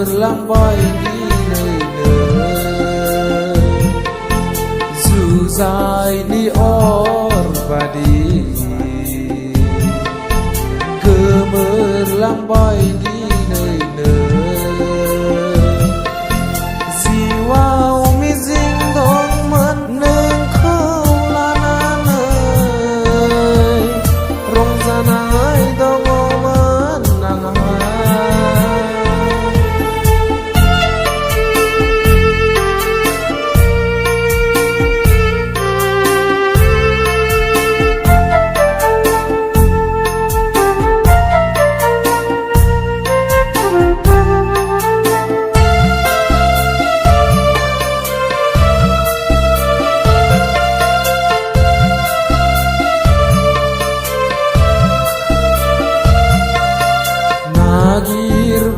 lambai đi nơi nơi dù dài đi or và đi lambai đi nơi nơi jiwa mi jing dong man neng khâu la na nơi rong zanai dong man nang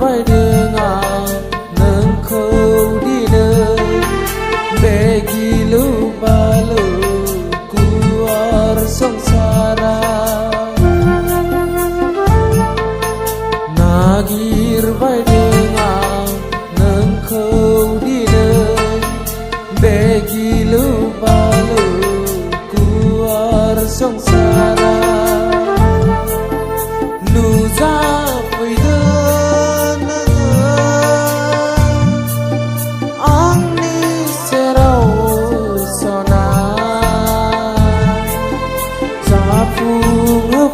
bay dengan nengkau di nơi begi lu balu keluar sengsara nagir bay dengan nengkau di nơi begi lu balu keluar sengsara nu za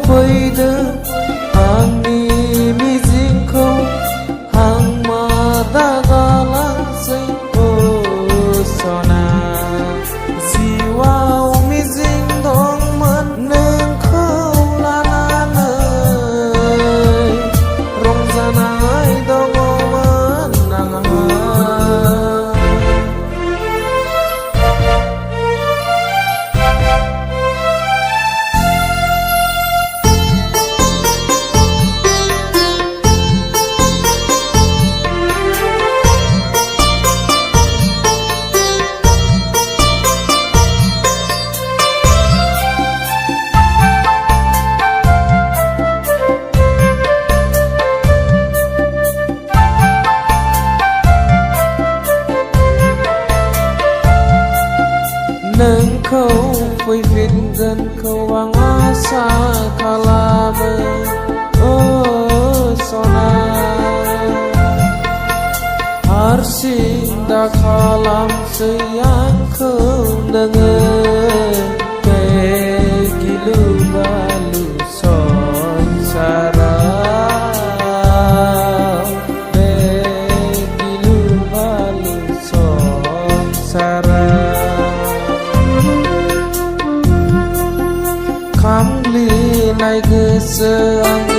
phơi đơ hàng ni mi jing khâu hàng mà ta galang say cô sona jiwa mi jing dong man neng khâu la na nơi rong zanai dong man nang neng kau phơi phiền gần kau wang asa kalame oh sona harsinda kalam sayang kau dengar begilu balu sonsara begilu balu sonsara Kamli naik ke seang